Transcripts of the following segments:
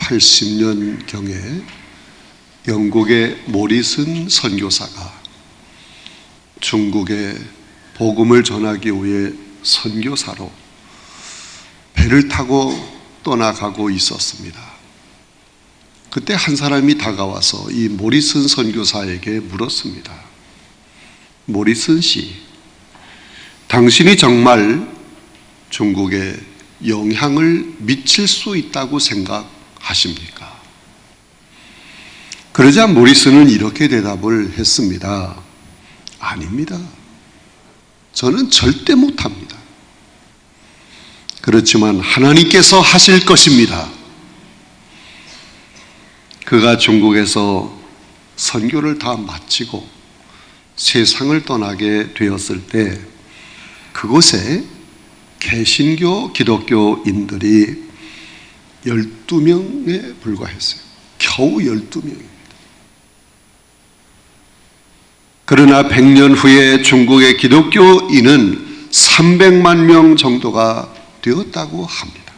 1980년경에 영국의 모리슨 선교사가 중국에 복음을 전하기 위해 선교사로 배를 타고 떠나가고 있었습니다. 그때 한 사람이 다가와서 이 모리슨 선교사에게 물었습니다. 모리슨 씨, 당신이 정말 중국에 영향을 미칠 수 있다고 생각하십니까? 그러자 모리슨은 이렇게 대답을 했습니다. 아닙니다. 저는 절대 못합니다. 그렇지만 하나님께서 하실 것입니다. 그가 중국에서 선교를 다 마치고 세상을 떠나게 되었을 때 그곳에 개신교 기독교인들이 12명에 불과했어요. 겨우 12명입니다. 그러나 100년 후에 중국의 기독교인은 300만 명 정도가 되었다고 합니다.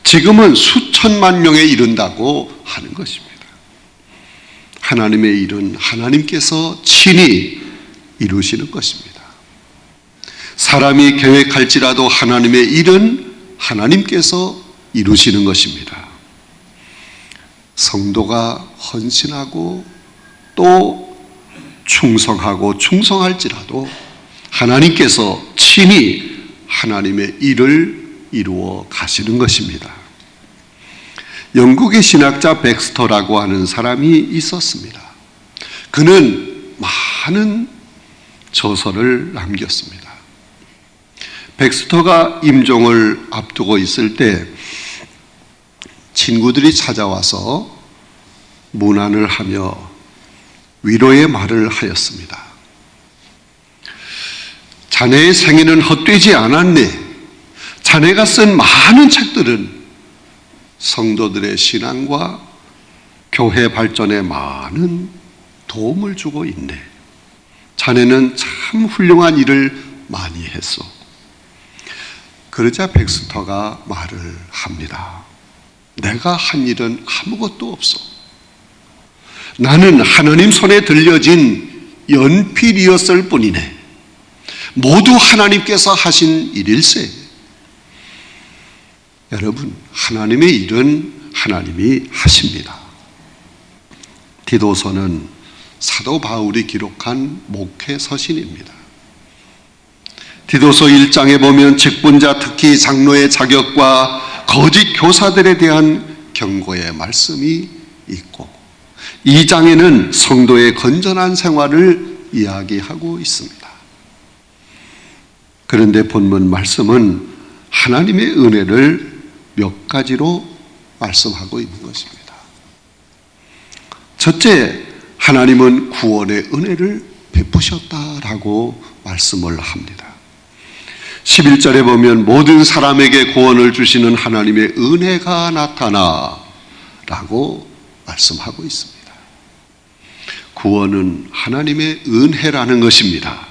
지금은 수천만 명에 이른다고 하는 것입니다. 하나님의 일은 하나님께서 친히 이루시는 것입니다. 사람이 계획할지라도 하나님의 일은 하나님께서 이루시는 것입니다. 성도가 헌신하고 또 충성하고 충성할지라도 하나님께서 친히 하나님의 일을 이루어 가시는 것입니다. 영국의 신학자 백스터라고 하는 사람이 있었습니다. 그는 많은 저서를 남겼습니다. 백스터가 임종을 앞두고 있을 때 친구들이 찾아와서 문안을 하며 위로의 말을 하였습니다. 자네의 생애는 헛되지 않았네. 자네가 쓴 많은 책들은 성도들의 신앙과 교회 발전에 많은 도움을 주고 있네. 자네는 참 훌륭한 일을 많이 했어. 그러자 백스터가 말을 합니다. 내가 한 일은 아무것도 없어. 나는 하나님 손에 들려진 연필이었을 뿐이네. 모두 하나님께서 하신 일일세. 여러분, 하나님의 일은 하나님이 하십니다. 디도서는 사도 바울이 기록한 목회 서신입니다. 디도서 1장에 보면 직분자 특히 장로의 자격과 거짓 교사들에 대한 경고의 말씀이 있고 2장에는 성도의 건전한 생활을 이야기하고 있습니다. 그런데 본문 말씀은 하나님의 은혜를 몇 가지로 말씀하고 있는 것입니다. 첫째, 하나님은 구원의 은혜를 베푸셨다라고 말씀을 합니다. 11절에 보면 모든 사람에게 구원을 주시는 하나님의 은혜가 나타나 라고 말씀하고 있습니다. 구원은 하나님의 은혜라는 것입니다.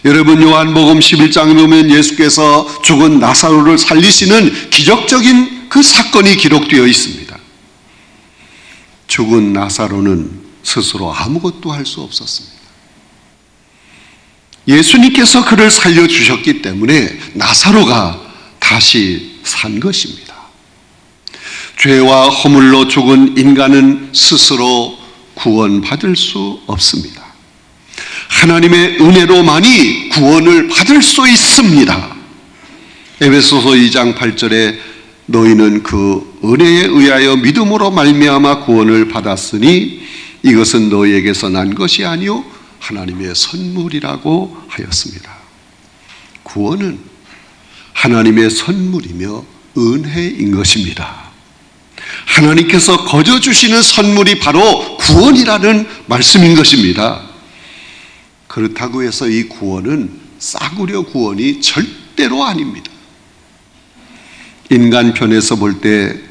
여러분, 요한복음 11장에 보면 예수께서 죽은 나사로를 살리시는 기적적인 그 사건이 기록되어 있습니다. 죽은 나사로는 스스로 아무것도 할 수 없었습니다. 예수님께서 그를 살려주셨기 때문에 나사로가 다시 산 것입니다. 죄와 허물로 죽은 인간은 스스로 구원받을 수 없습니다. 하나님의 은혜로만이 구원을 받을 수 있습니다. 에베소서 2장 8절에 너희는 그 은혜에 의하여 믿음으로 말미암아 구원을 받았으니 이것은 너희에게서 난 것이 아니요 하나님의 선물이라고 하였습니다. 구원은 하나님의 선물이며 은혜인 것입니다. 하나님께서 거저 주시는 선물이 바로 구원이라는 말씀인 것입니다. 그렇다고 해서 이 구원은 싸구려 구원이 절대로 아닙니다. 인간 편에서 볼 때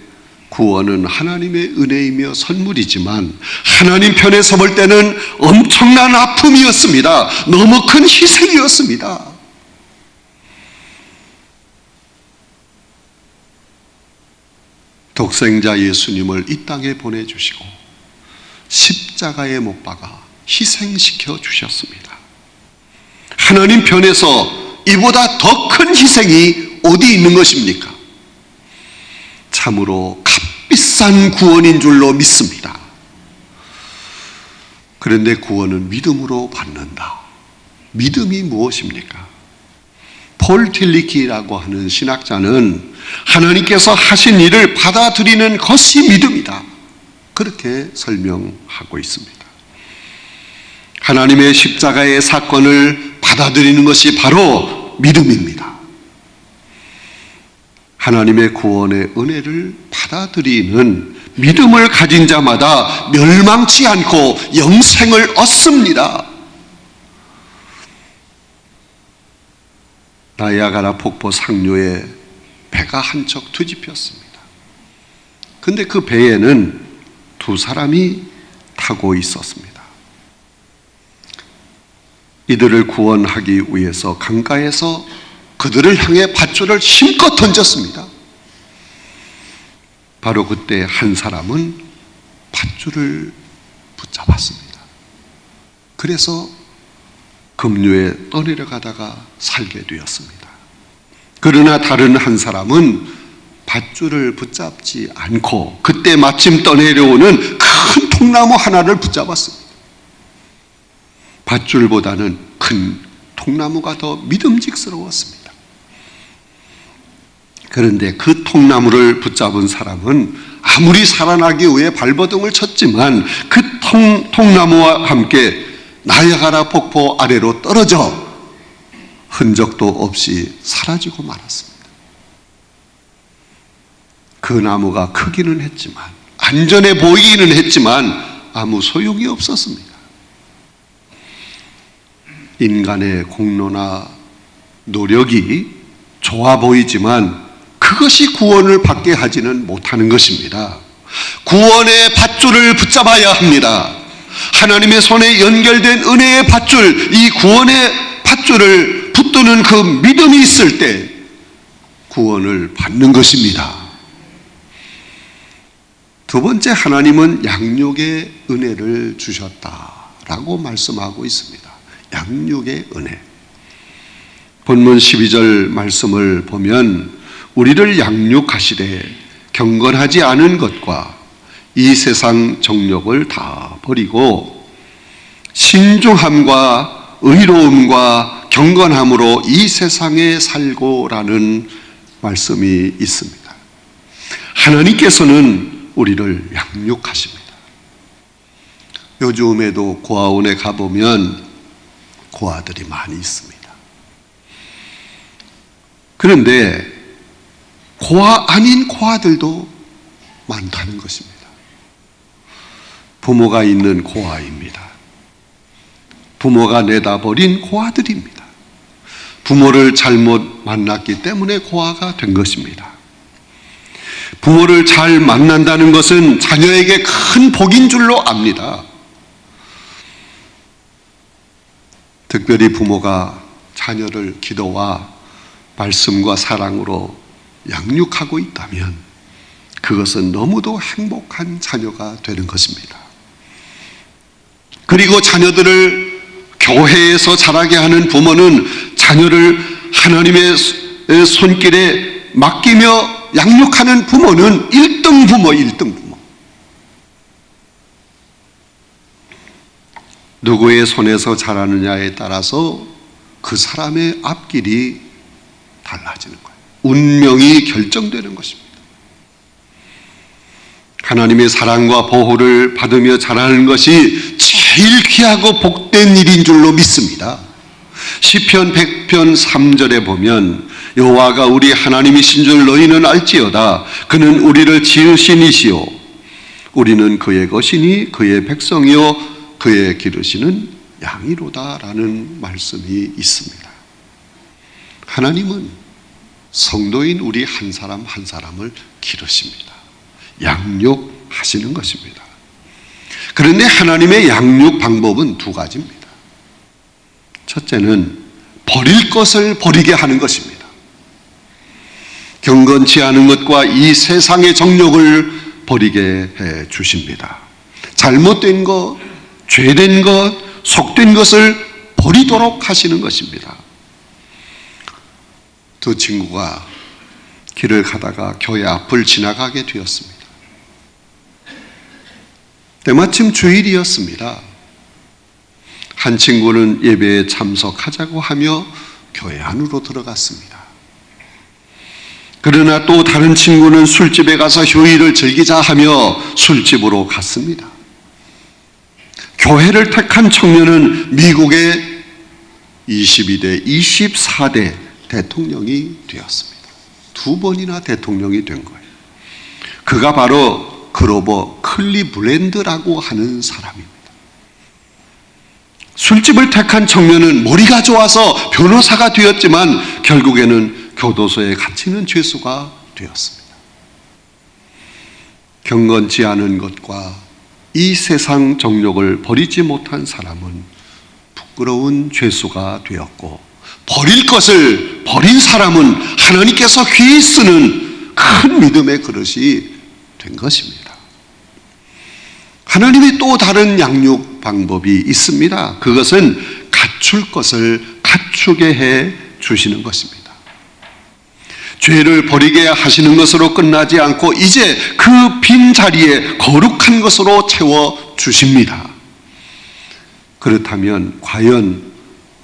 구원은 하나님의 은혜이며 선물이지만 하나님 편에서 볼 때는 엄청난 아픔이었습니다. 너무 큰 희생이었습니다. 독생자 예수님을 이 땅에 보내주시고 십자가에 못 박아 희생시켜 주셨습니다. 하나님 편에서 이보다 더 큰 희생이 어디 있는 것입니까? 참으로 값비싼 구원인 줄로 믿습니다. 그런데 구원은 믿음으로 받는다. 믿음이 무엇입니까? 폴 틸리키라고 하는 신학자는 하나님께서 하신 일을 받아들이는 것이 믿음이다. 그렇게 설명하고 있습니다. 하나님의 십자가의 사건을 받아들이는 것이 바로 믿음입니다. 하나님의 구원의 은혜를 받아들이는 믿음을 가진 자마다 멸망치 않고 영생을 얻습니다. 나이아가라 폭포 상류에 배가 한 척 뒤집혔습니다. 근데 그 배에는 두 사람이 타고 있었습니다. 이들을 구원하기 위해서 강가에서 그들을 향해 밧줄을 힘껏 던졌습니다. 바로 그때 한 사람은 밧줄을 붙잡았습니다. 그래서 급류에 떠내려가다가 살게 되었습니다. 그러나 다른 한 사람은 밧줄을 붙잡지 않고 그때 마침 떠내려오는 큰 통나무 하나를 붙잡았습니다. 밧줄보다는 큰 통나무가 더 믿음직스러웠습니다. 그런데 그 통나무를 붙잡은 사람은 아무리 살아나기 위해 발버둥을 쳤지만 그 통나무와 함께 나이아가라 폭포 아래로 떨어져 흔적도 없이 사라지고 말았습니다. 그 나무가 크기는 했지만 안전해 보이기는 했지만 아무 소용이 없었습니다. 인간의 공로나 노력이 좋아 보이지만 그것이 구원을 받게 하지는 못하는 것입니다. 구원의 밧줄을 붙잡아야 합니다. 하나님의 손에 연결된 은혜의 밧줄, 이 구원의 밧줄을 붙드는 그 믿음이 있을 때 구원을 받는 것입니다. 두 번째, 하나님은 양육의 은혜를 주셨다라고 말씀하고 있습니다. 양육의 은혜. 본문 12절 말씀을 보면 우리를 양육하시되 경건하지 않은 것과 이 세상 정욕을 다 버리고 신중함과 의로움과 경건함으로 이 세상에 살고라는 말씀이 있습니다. 하나님께서는 우리를 양육하십니다. 요즘에도 고아원에 가보면 고아들이 많이 있습니다. 그런데 고아 아닌 고아들도 많다는 것입니다. 부모가 있는 고아입니다. 부모가 내다버린 고아들입니다. 부모를 잘못 만났기 때문에 고아가 된 것입니다. 부모를 잘 만난다는 것은 자녀에게 큰 복인 줄로 압니다. 특별히 부모가 자녀를 기도와 말씀과 사랑으로 양육하고 있다면 그것은 너무도 행복한 자녀가 되는 것입니다. 그리고 자녀들을 교회에서 자라게 하는 부모는 자녀를 하나님의 손길에 맡기며 양육하는 부모는 1등 부모, 1등 부모. 누구의 손에서 자라느냐에 따라서 그 사람의 앞길이 달라지는 거예요. 운명이 결정되는 것입니다. 하나님의 사랑과 보호를 받으며 자라는 것이 제일 귀하고 복된 일인 줄로 믿습니다. 시편 100편 3절에 보면 여호와가 우리 하나님이신 줄 너희는 알지어다. 그는 우리를 지으신 이시요 우리는 그의 것이니 그의 백성이요 그의 기르시는 양이로다라는 말씀이 있습니다. 하나님은 성도인 우리 한 사람 한 사람을 기르십니다. 양육하시는 것입니다. 그런데 하나님의 양육 방법은 두 가지입니다. 첫째는 버릴 것을 버리게 하는 것입니다. 경건치 않은 것과 이 세상의 정욕을 버리게 해 주십니다. 잘못된 것, 죄된 것, 속된 것을 버리도록 하시는 것입니다. 두 친구가 길을 가다가 교회 앞을 지나가게 되었습니다. 때마침 주일이었습니다. 한 친구는 예배에 참석하자고 하며 교회 안으로 들어갔습니다. 그러나 또 다른 친구는 술집에 가서 휴일을 즐기자 하며 술집으로 갔습니다. 교회를 택한 청년은 미국의 22대, 24대 대통령이 되었습니다. 두 번이나 대통령이 된 거예요. 그가 바로 그로버 클리블랜드라고 하는 사람입니다. 술집을 택한 청년은 머리가 좋아서 변호사가 되었지만 결국에는 교도소에 갇히는 죄수가 되었습니다. 경건치 않은 것과 이 세상 정욕을 버리지 못한 사람은 부끄러운 죄수가 되었고, 버릴 것을 버린 사람은 하나님께서 귀히 쓰는 큰 믿음의 그릇이 된 것입니다. 하나님의 또 다른 양육 방법이 있습니다. 그것은 갖출 것을 갖추게 해 주시는 것입니다. 죄를 버리게 하시는 것으로 끝나지 않고 이제 그 빈자리에 거룩한 것으로 채워 주십니다. 그렇다면 과연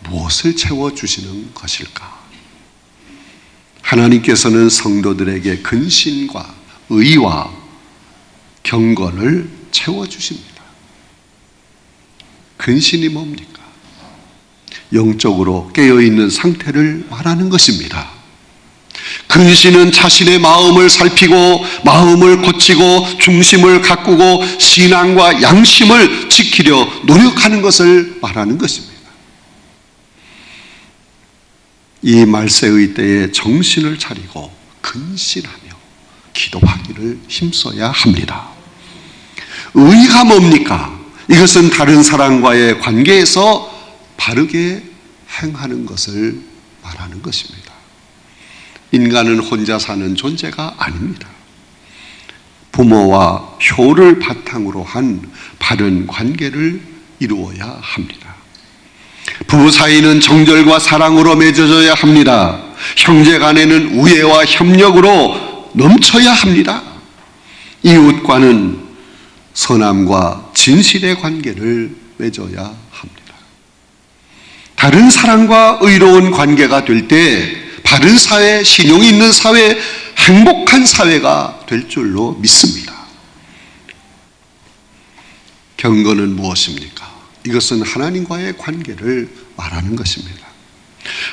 무엇을 채워 주시는 것일까? 하나님께서는 성도들에게 근신과 의와 경건을 채워 주십니다. 근신이 뭡니까? 영적으로 깨어있는 상태를 말하는 것입니다. 근신은 자신의 마음을 살피고 마음을 고치고 중심을 가꾸고 신앙과 양심을 지키려 노력하는 것을 말하는 것입니다. 이 말세의 때에 정신을 차리고 근신하며 기도하기를 힘써야 합니다. 의가 뭡니까? 이것은 다른 사람과의 관계에서 바르게 행하는 것을 말하는 것입니다. 인간은 혼자 사는 존재가 아닙니다. 부모와 효를 바탕으로 한 바른 관계를 이루어야 합니다. 부부 사이는 정절과 사랑으로 맺어져야 합니다. 형제 간에는 우애와 협력으로 넘쳐야 합니다. 이웃과는 선함과 진실의 관계를 맺어야 합니다. 다른 사람과 의로운 관계가 될 때 바른 사회, 신용이 있는 사회, 행복한 사회가 될 줄로 믿습니다. 경건은 무엇입니까? 이것은 하나님과의 관계를 말하는 것입니다.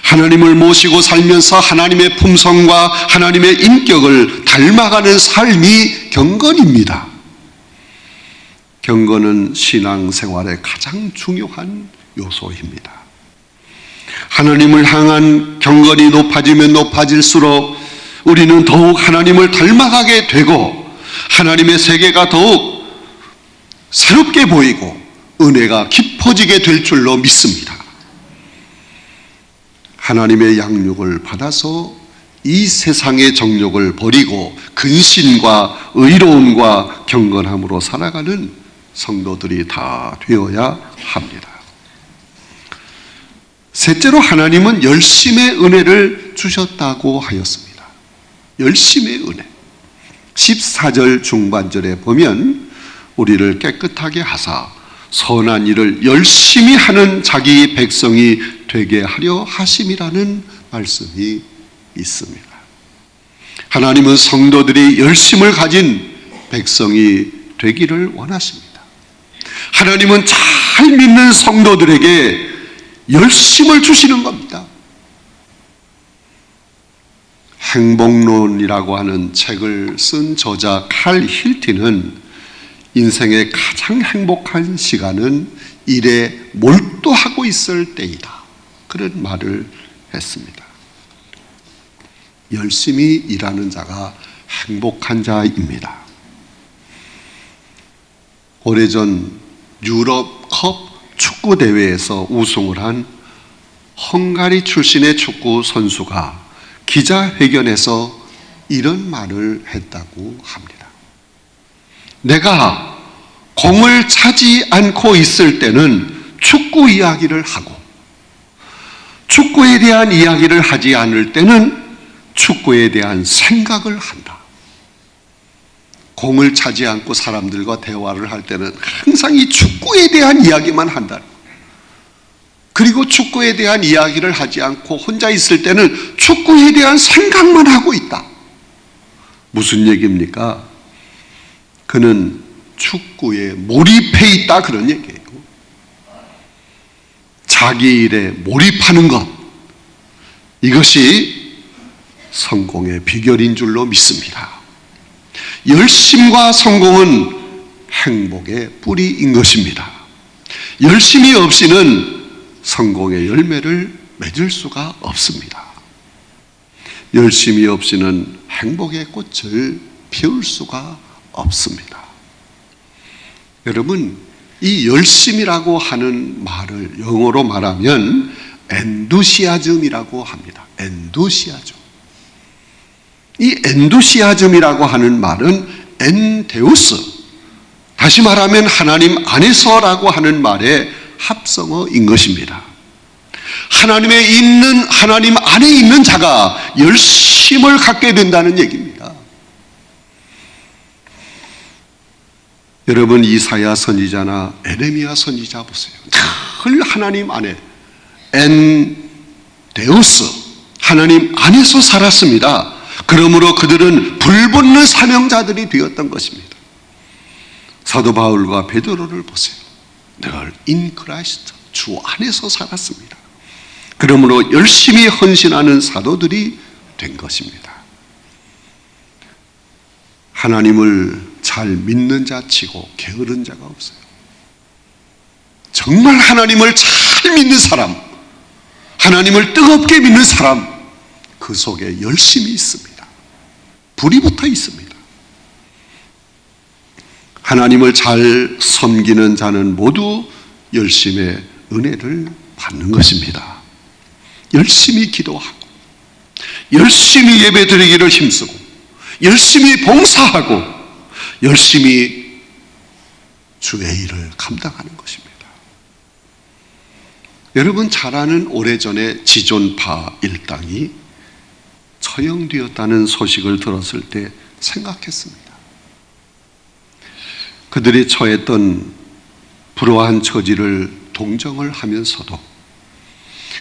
하나님을 모시고 살면서 하나님의 품성과 하나님의 인격을 닮아가는 삶이 경건입니다. 경건은 신앙생활의 가장 중요한 요소입니다. 하나님을 향한 경건이 높아지면 높아질수록 우리는 더욱 하나님을 닮아가게 되고 하나님의 세계가 더욱 새롭게 보이고 은혜가 깊어지게 될 줄로 믿습니다. 하나님의 양육을 받아서 이 세상의 정욕을 버리고 근신과 의로움과 경건함으로 살아가는 성도들이 다 되어야 합니다. 셋째로 하나님은 열심의 은혜를 주셨다고 하였습니다. 열심의 은혜. 14절 중반절에 보면 우리를 깨끗하게 하사 선한 일을 열심히 하는 자기 백성이 되게 하려 하심이라는 말씀이 있습니다. 하나님은 성도들이 열심을 가진 백성이 되기를 원하십니다. 하나님은 잘 믿는 성도들에게 열심을 주시는 겁니다. 행복론이라고 하는 책을 쓴 저자 칼 힐티는 인생의 가장 행복한 시간은 일에 몰두하고 있을 때이다, 그런 말을 했습니다. 열심히 일하는 자가 행복한 자입니다. 오래전 유럽컵 축구 대회에서 우승을 한 헝가리 출신의 축구 선수가 기자회견에서 이런 말을 했다고 합니다. 내가 공을 차지 않고 있을 때는 축구 이야기를 하고, 축구에 대한 이야기를 하지 않을 때는 축구에 대한 생각을 한다. 공을 차지 않고 사람들과 대화를 할 때는 항상 이 축구에 대한 이야기만 한다. 그리고 축구에 대한 이야기를 하지 않고 혼자 있을 때는 축구에 대한 생각만 하고 있다. 무슨 얘기입니까? 그는 축구에 몰입해 있다, 그런 얘기예요. 자기 일에 몰입하는 것, 이것이 성공의 비결인 줄로 믿습니다. 열심과 성공은 행복의 뿌리인 것입니다. 열심이 없이는 성공의 열매를 맺을 수가 없습니다. 열심이 없이는 행복의 꽃을 피울 수가 없습니다. 여러분, 이 열심이라고 하는 말을 영어로 말하면 엔두시아즘이라고 합니다. 엔두시아즘. 이 엔두시아즘이라고 하는 말은 엔데우스, 다시 말하면 하나님 안에서라고 하는 말의 합성어인 것입니다. 하나님 안에 있는 자가 열심을 갖게 된다는 얘기입니다. 여러분, 이사야 선지자나 에레미야 선지자 보세요. 늘 하나님 안에, 엔데우스, 하나님 안에서 살았습니다. 그러므로 그들은 불붙는 사명자들이 되었던 것입니다. 사도 바울과 베드로를 보세요. 늘 인 크라이스트, 주 안에서 살았습니다. 그러므로 열심히 헌신하는 사도들이 된 것입니다. 하나님을 잘 믿는 자 치고 게으른 자가 없어요. 정말 하나님을 잘 믿는 사람, 하나님을 뜨겁게 믿는 사람, 그 속에 열심이 있습니다. 불이 붙어 있습니다. 하나님을 잘 섬기는 자는 모두 열심의 은혜를 받는 것입니다. 열심히 기도하고, 열심히 예배드리기를 힘쓰고, 열심히 봉사하고, 열심히 주의 일을 감당하는 것입니다. 여러분 잘 아는 오래전에 지존파 일당이 처형되었다는 소식을 들었을 때 생각했습니다. 그들이 처했던 불우한 처지를 동정을 하면서도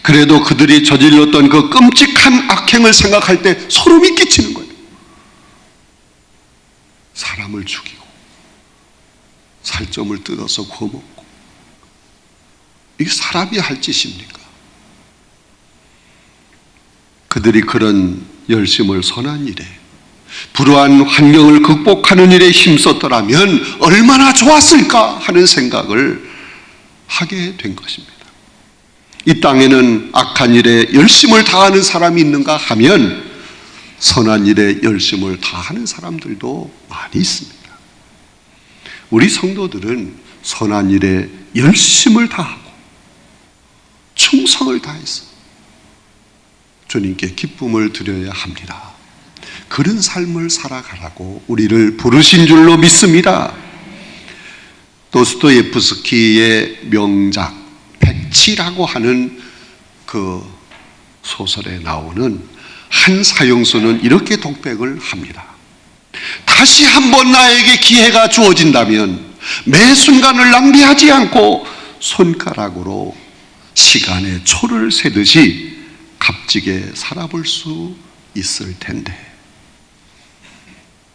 그래도 그들이 저질렀던 그 끔찍한 악행을 생각할 때 소름이 끼치는 거예요. 사람을 죽이고 살점을 뜯어서 구워먹고, 이게 사람이 할 짓입니까? 그들이 그런 열심을 선한 일에, 불우한 환경을 극복하는 일에 힘썼더라면 얼마나 좋았을까 하는 생각을 하게 된 것입니다. 이 땅에는 악한 일에 열심을 다하는 사람이 있는가 하면 선한 일에 열심을 다하는 사람들도 많이 있습니다. 우리 성도들은 선한 일에 열심을 다하고 충성을 다해서 주님께 기쁨을 드려야 합니다. 그런 삶을 살아가라고 우리를 부르신 줄로 믿습니다. 도스토예프스키의 명작 백치라고 하는 그 소설에 나오는 한 사형수는 이렇게 독백을 합니다. 다시 한번 나에게 기회가 주어진다면 매 순간을 낭비하지 않고 손가락으로 시간의 초를 세듯이 값지게 살아볼 수 있을 텐데,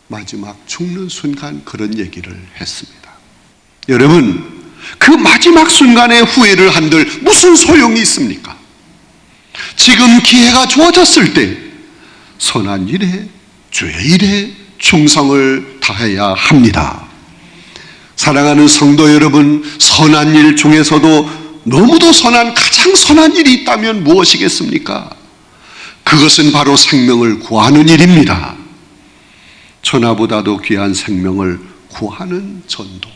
마지막 죽는 순간 그런 얘기를 했습니다. 여러분, 그 마지막 순간에 후회를 한들 무슨 소용이 있습니까? 지금 기회가 주어졌을 때 선한 일에, 주의 일에 충성을 다해야 합니다. 사랑하는 성도 여러분, 선한 일 중에서도 너무도 가장 선한 일이 있다면 무엇이겠습니까? 그것은 바로 생명을 구하는 일입니다. 천하보다도 귀한 생명을 구하는 전도,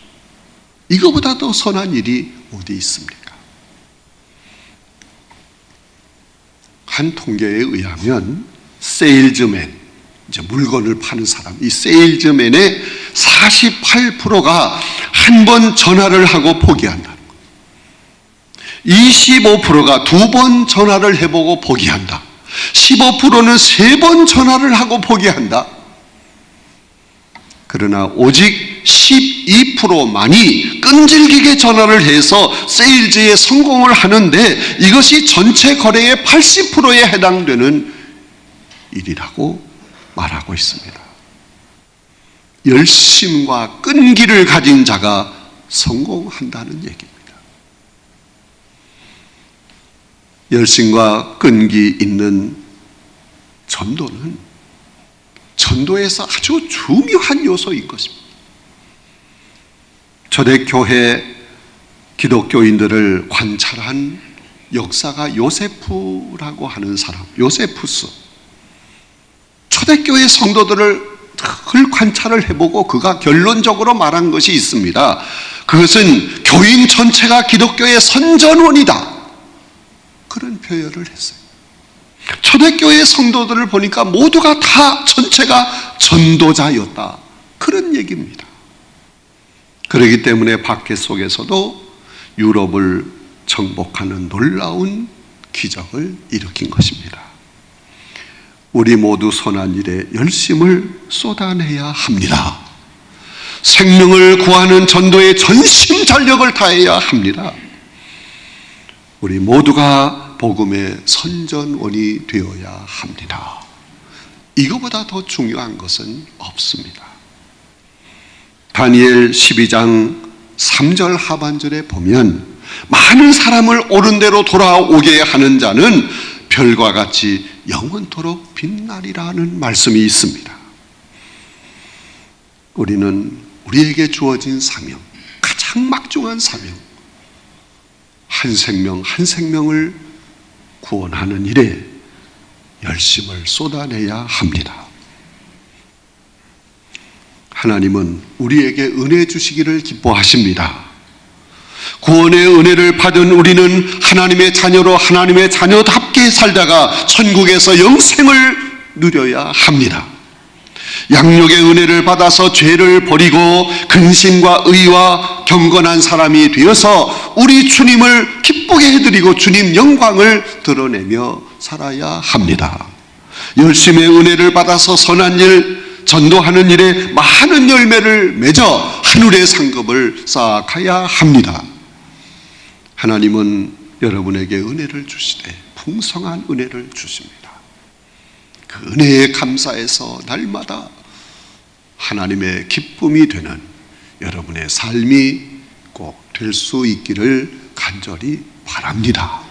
이거보다 더 선한 일이 어디 있습니까? 한 통계에 의하면 세일즈맨, 이제 물건을 파는 사람, 이 세일즈맨의 48%가 한 번 전화를 하고 포기한다는 거예요. 25%가 2번 전화를 해보고 포기한다. 15%는 3번 전화를 하고 포기한다. 그러나 오직 12%만이 끈질기게 전화를 해서 세일즈에 성공을 하는데 이것이 전체 거래의 80%에 해당되는 일이라고 말하고 있습니다. 열심과 끈기를 가진 자가 성공한다는 얘기입니다. 열심과 끈기 있는 전도는 전도에서 아주 중요한 요소인 것입니다. 초대교회 기독교인들을 관찰한 역사가 요세프라고 하는 사람, 요세푸스. 초대교회 성도들을 관찰을 해보고 그가 결론적으로 말한 것이 있습니다. 그것은 교인 전체가 기독교의 선전원이다. 그런 표현을 했어요. 초대교회 성도들을 보니까 모두가 다 전체가 전도자였다. 그런 얘기입니다. 그렇기 때문에 박해 속에서도 유럽을 정복하는 놀라운 기적을 일으킨 것입니다. 우리 모두 선한 일에 열심을 쏟아내야 합니다. 생명을 구하는 전도에 전심전력을 다해야 합니다. 우리 모두가 복음의 선전원이 되어야 합니다. 이거보다 더 중요한 것은 없습니다. 다니엘 12장 3절 하반절에 보면 많은 사람을 옳은 대로 돌아오게 하는 자는 별과 같이 영원토록 빛나리라는 말씀이 있습니다. 우리는 우리에게 주어진 사명, 가장 막중한 사명, 한 생명 한 생명을 구원하는 일에 열심을 쏟아내야 합니다. 하나님은 우리에게 은혜 주시기를 기뻐하십니다. 구원의 은혜를 받은 우리는 하나님의 자녀로 하나님의 자녀답게 살다가 천국에서 영생을 누려야 합니다. 양육의 은혜를 받아서 죄를 버리고 근심과 의와 경건한 사람이 되어서 우리 주님을 기쁘게 해드리고 주님 영광을 드러내며 살아야 합니다. 열심의 은혜를 받아서 선한 일, 전도하는 일에 많은 열매를 맺어 하늘의 상급을 쌓아가야 합니다. 하나님은 여러분에게 은혜를 주시되 풍성한 은혜를 주십니다. 그 은혜에 감사해서 날마다 하나님의 기쁨이 되는 여러분의 삶이 꼭 될 수 있기를 간절히 바랍니다.